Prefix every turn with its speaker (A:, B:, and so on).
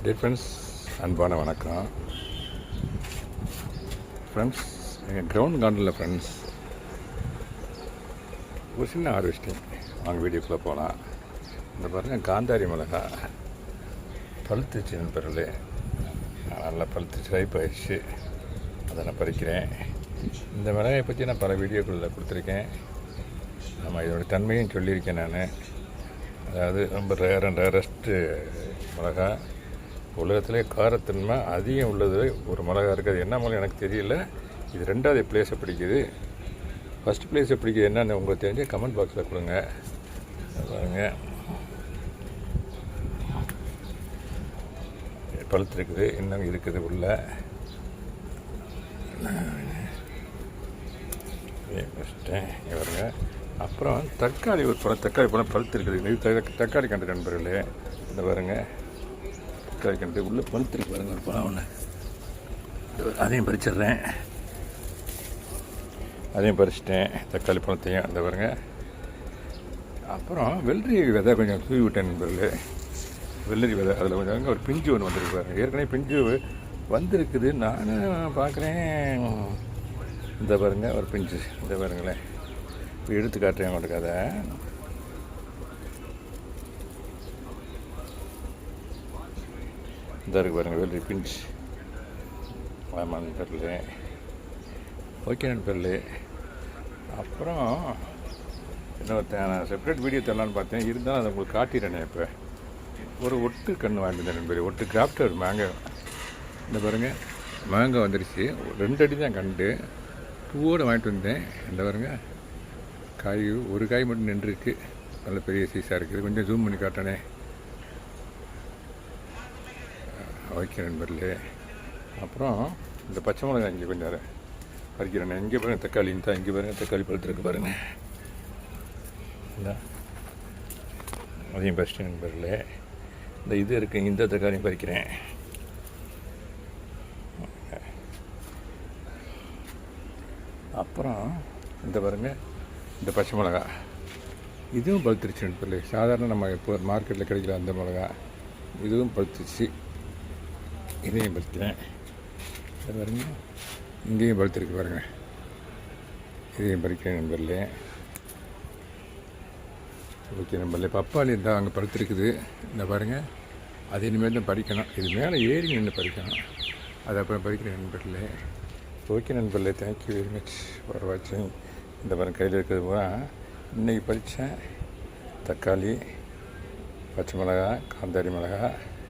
A: Day friends, அன்பான வணக்கம் friends. எங்கள் கிரவுண்ட் கார்டனில் ஃப்ரெண்ட்ஸ் ஒரு சின்ன ஹார்வெஸ்டிங். வாங்க வீடியோக்குள்ளே போகலாம். இந்த பாருங்கள், காந்தாரி மிளகா பழுத்துச்சு நண்பர்களே. நல்லா பழுத்துச்சு, ரைப் ஆயிடுச்சு. அதை நான் பறிக்கிறேன். இந்த மிளகாயை பற்றி நான் பல வீடியோக்களில் கொடுத்துருக்கேன். நம்ம இதோட தன்மையும் சொல்லியிருக்கேன் நான். அதாவது ரொம்ப ரேரஸ்ட்டு மிளகா. உலகத்திலே காரத்தன்மை அதிகம் உள்ளது ஒரு மிளகா இருக்குது. என்ன மிளகா எனக்கு தெரியல. இது 2வது பிளேஸை பிடிக்குது. ஃபஸ்ட் பிளேஸை பிடிக்குது என்னன்னு உங்களுக்கு தெரிஞ்ச கமெண்ட் பாக்ஸில் கொடுங்க. பாருங்க, பழுத்துருக்குது, இன்னும் இருக்குது உள்ள. பாருங்க. அப்புறம் தக்காளி, ஒரு பழம் தக்காளி பழம் பழுத்துருக்குது. இது தக்காளி கண்டு நண்பர்களே. இந்த பாருங்க, தக்காளி கண்டு உள்ளே பழுத்துருக்கு பாருங்க. ஒரு பழம் ஒன்று, அதையும் பறிச்சிட்றேன். அதையும் பறிச்சிட்டேன், தக்காளி பழத்தையும். அந்த பாருங்க. அப்புறம் வெள்ளரி விதை கொஞ்சம் தூவி விட்டேன் நண்பர்களே. வெள்ளரி விதை அதில் கொஞ்சம் ஒரு பிஞ்சு ஒன்று வந்துருக்கு பாருங்க. ஏற்கனவே பிஞ்சு வந்திருக்குது. நானும் பார்க்குறேன். இந்த பாருங்க, ஒரு பிஞ்சு. இந்த பாருங்களேன், எடுத்து காட்டுறேன் உங்களுக்கு. அதை இந்த இருக்கு பாருங்கள், வெள்ளரி பிஞ்சு. ஆமாம் நண்பர்களே. ஓகே நண்பர்களே. அப்புறம் இன்னொருத்தன் நான் செப்பரேட் வீடியோ தரலான்னு பார்த்தேன். இருந்தாலும் அதை உங்களுக்கு காட்டிடுறேனே. இப்போ ஒரு ஒட்டு கன்று வாங்கிட்டு நண்பர்களே. ஒட்டு கிராஃப்டர் மேங்கோ. இந்த பாருங்கள், மேங்கோ வந்துடுச்சு. 2 அடி தான் கண்டு. பூவோடு வாங்கிட்டு வந்தேன். இந்த பாருங்கள், காய் ஒரு காய் மட்டும் நின்றுருக்கு. நல்ல பெரிய சைஸாக இருக்குது. கொஞ்சம் ஜூம் பண்ணி காட்டணே. ஓகே நண்பர்களே. அப்புறம் இந்த பச்சை மிளகாய் இங்கே கொஞ்சம் பறிக்கிறேன். இங்கே பாருங்கள், தக்காளி தான். இங்கே பாருங்கள், தக்காளி பழுத்துருக்கு பாருங்கள். இந்த அதையும் பறிச்சிட்டு நண்பர்களே. இந்த இது இருக்குது, இந்த தக்காளியும் பறிக்கிறேன். அப்புறம் இந்த பாருங்கள், இந்த பச்சை மிளகா இதுவும் பழுத்துருச்சு நண்பர்களே. சாதாரண நம்ம இப்போ மார்க்கெட்டில் கிடைக்கிற அந்த மிளகா இதுவும் பழுத்துருச்சு. இதையும் பறிக்கிறேன். இது பாருங்க, இங்கேயும் பழுத்துருக்கு பாருங்கள். இதையும் பறிக்கிறேன் நண்பர்களே. ஓகே நண்பர்களே. பப்பாளி இருந்தால் அங்கே பழுத்துருக்குது. இந்த பாருங்கள், அது இனிமேல் தான் பறிக்கணும். இது மேலே ஏறி நின்று பறிக்கணும். அதை அப்புறம் பறிக்கிறேன் நண்பர்களே. ஓகே நண்பர்களே, தேங்க்யூ வெரி மச் ஃபார் வாட்சிங். இந்த பாருங்கள், கையில் இருக்கிறது பூரா இன்றைக்கி பறித்தேன். தக்காளி, பச்சை மிளகா, காந்தாரி மிளகா,